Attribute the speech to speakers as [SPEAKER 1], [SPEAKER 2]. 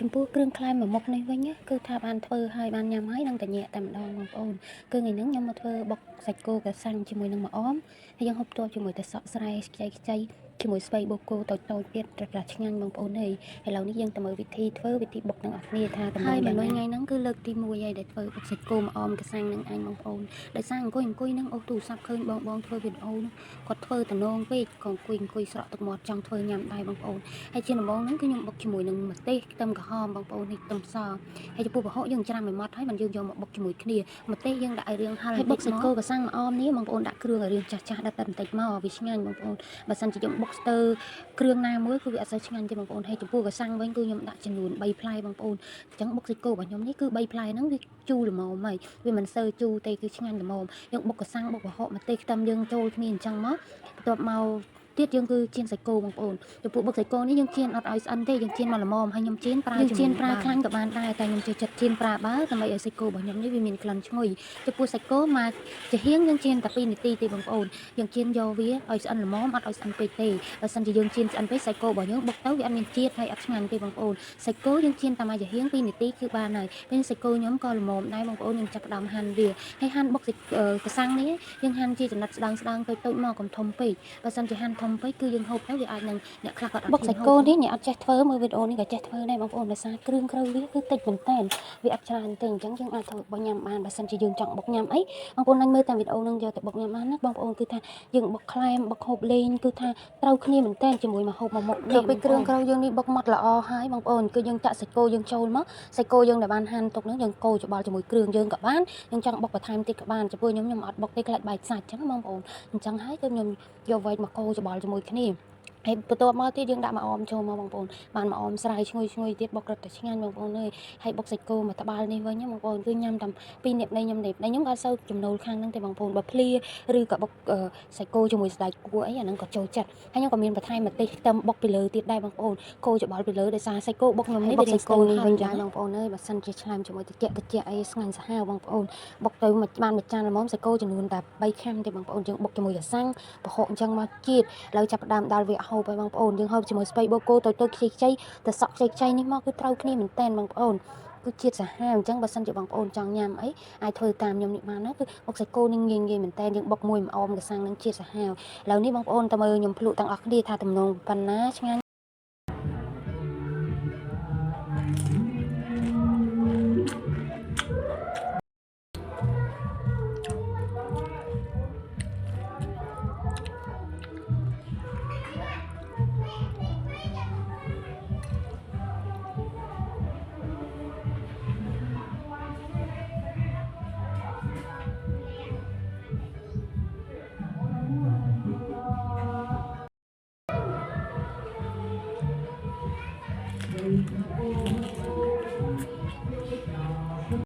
[SPEAKER 1] ចំពោះគ្រឿងក្លែមមួយមុខនេះវិញគឺថាបានធ្វើឲ្យបានញ៉ាំហើយនឹងតែញាក់តែម្ដងបងប្អូនគឺថ្ងៃហ្នឹងខ្ញុំមកធ្វើបុកសាច់គោកសាំងជាមួយនឹងម្អមហើយយើងហូបផ្ទាប់ជាមួយតែសក់ស្រែខ្ចីជាមួយស្ពៃបូកគោតូចទៀតrấtឆ្ងាញ់បងប្អូនឥឡូវនេះយើងទៅមើលវិធីធ្វើវិធីបុកទាំងអស់គ្នាថាដំណើរយ៉ាងណាថ្ងៃហ្នឹងគឺលើកទី1ហើយដែលធ្វើបុកសាច់គោម្អមកសាំងនឹងឯងបងប្អូនដោយសារអង្គុយនឹងអូសទូរស័ព្ទឃើញបងធ្វើវីដេអូនោះគាត់ធ្វើតំណងពេកក៏អង្គុយស្រក់ទឹកមាត់ចង់ធ្វើញ៉ាំដែរបងប្អូនហើយជាដំបូងហ្នឹងគឺខ្ញុំបុកជាមួយនឹងម្ទេសខ្ទឹមក្រហមបងប្អូននេះខ្ទឹមសហើយចំពោះប្រហុកយើងច្រាំឲ្យម៉ត់ហើយបានយើងយកមកបុកជាមួយគ្នាម្ទេសយើងដាក់ឲ្យរាងហឹរហើយបុកសាច់គោកសាំងម្អមនេះបងប្អូនដាក់គ្រឿងឲ្យរាងចាស់ដាក់តែបន្តិចមកវាឆ្ងាញ់បងប្អូនបើសិនជាយើងបុកស្ទើរគ្រឿងណាមួយគឺវាអត់សូវឆ្ងាញ់ទេបងប្អូនហើយចំពោះកសាំងវិញគឺខ្ញុំដាក់ចំនួន3ផ្លែបងប្អូនអញ្ចឹងបុកសាច់គោរបស់ខ្ញុំនេះគឺ3ផ្លែហ្នឹងវាជូរល្មមហើយវាមិនសូវជូរទេគឺឆ្ងាញ់ល្មមយើងបុកកសាំងបុកប្រហុកម្ទេសខ្ទឹមយើងចូលគ្នាអញ្ចឹងមកបន្ទាប់មកទៀតយើងគឺចៀនសាច់គោបងប្អូនចំពោះបុកសាច់គោនេះយើងចៀនអត់ឲ្យស្អិនទេយើងចៀនមកល្មមហើយខ្ញុំចៀនប្រើខ្លាញ់ក៏បានដែរតែខ្ញុំចូលចិត្តចៀនប្រើបើដើម្បីឲ្យសាច់គោរបស់ខ្ញុំនេះវាមានក្លិនឈ្ងុយចំពោះសាច់គោមកជាហៀងយើងចៀនតែ2នាទីទេបងប្អូនយើងចៀនយកវាឲ្យស្អិនល្មមអត់ឲ្យស្អិនពេកទេបើសិនជាយើងចៀនស្អិនពេកសាច់គោរបស់យើងបុកទៅវាអត់មានជាតិហើយអត់ឆ្ងាញ់ទេបងប្អូនសាច់គោយើងចៀនតែមកជាហៀង2នាទីគឺបានហើយពេលសាច់គោខ្ញុំក៏ល្មមដែរបងប្អូនខ្ញុំចាប់ផ្ដើមហាន់វាហើយហាន់បុកសាច់កសាំងនេះយើងហាន់ជាចំណិតស្ដើងតូចមកកុំធំពេកបើសិនជាហាន់ធំពេកគឺយើងហូបទៅវាអាចនឹងអ្នកខ្លះគាត់អត់បុកសាច់គោនេះអ្នកអត់ចេះធ្វើមើលវីដេអូនេះក៏ចេះធ្វើដែរបងប្អូនដោយសារគ្រឿងក្រៅវាគឺតិចមែនតើវាអត់ច្រើនទេអញ្ចឹងយើងអាចធ្វើបុកញ៉ាំបានបើសិនជាយើងចង់បុកញ៉ាំអីបងប្អូននឹងមើលតាមវីដេអូនឹងយកទៅបុកញ៉ាំបានណាបងប្អូនគឺថាយើងបុកក្លែមបុកហូបលេងគឺថាត្រូវគ្នាមែនតើជាមួយមកហូបមកមុខនេះពេលគ្រឿងក្រៅយើងនេះបុកម៉ត់ល្អហើយបងប្អូនគឺយើងចាក់សាច់គោយើងចូលមកសាច់គោយើងដែលបានហាន់ទុកហ្នឹងយើងកូរច្បល់ជាមួយគ្រឿងយើងក៏បានយើងចង់បុកបន្ថែមតិចក៏បានចំពោះខ្ញុំអត់បុកទេខ្លាចបែកសាច់អញ្ចឹងបងប្អូនអញ្ចឹងហើយគឺខ្ញុំយកវែកមកកូរច្បល់ជាមួយគ្នាហើយបន្ទាប់មកទៀតយើងដាក់ម្អមចូលមកបងប្អូនបានម្អមស្រាយឈ្ងុយទៀតបុករឹតតែឆ្ងាញ់បងប្អូនអើយហើយបុកសាច់គោមួយត្បាល់នេះវិញបងប្អូនគឺញ៉ាំតែ2នាក់នៃខ្ញុំក៏សូវចំណូលខាងហ្នឹងទេបងប្អូនបើភ្លាឬក៏បុកសាច់គោជាមួយស្ដាយគួរអីអាហ្នឹងក៏ចូលចិត្តហើយខ្ញុំក៏មានបន្ថែមម្ទេសខ្ទឹមបុកពីលើទៀតដែរបងប្អូនកូរច្បល់ពីលើដោយសារសាច់គោបុកខ្ញុំនេះវាសាច់គោនេះវិញដែរបងប្អូនអើយបើសិនជាឆ្លាមជាមួយត្រជាក់អីស្ងាញ់សាហាវបងប្អូនបុកទៅបានមួយចានល្មមសាច់គោចំនួនតែ3ខាំទេបងប្អូនយើងបុកជាមួយអាសាំងប្រហុកអញ្ចឹងមកជាតិឥឡូវចាប់ផ្ដើមដល់វាហូបហើយបងប្អូនយើងហូបជាមួយស្ពៃបូកគោតូចខ្ចីតែសក់ខ្ចីនេះមកគឺត្រូវគ្នាមែនតើបងប្អូនគឺជាតិសាហាវអញ្ចឹងបើសិនជាបងប្អូនចង់ញ៉ាំអីអាចធ្វើតាមខ្ញុំនេះបានណាគឺបុកសាច់គោនេះងាយមែនតើយើងបុកមួយម្អមកសាំងនឹងជាតិសាហាវឥឡូវនេះបងប្អូនតើមើលខ្ញុំភ្លក់ទាំងអស់គ្នាថាទំនងប៉ុណ្ណាឆ្ងាញ់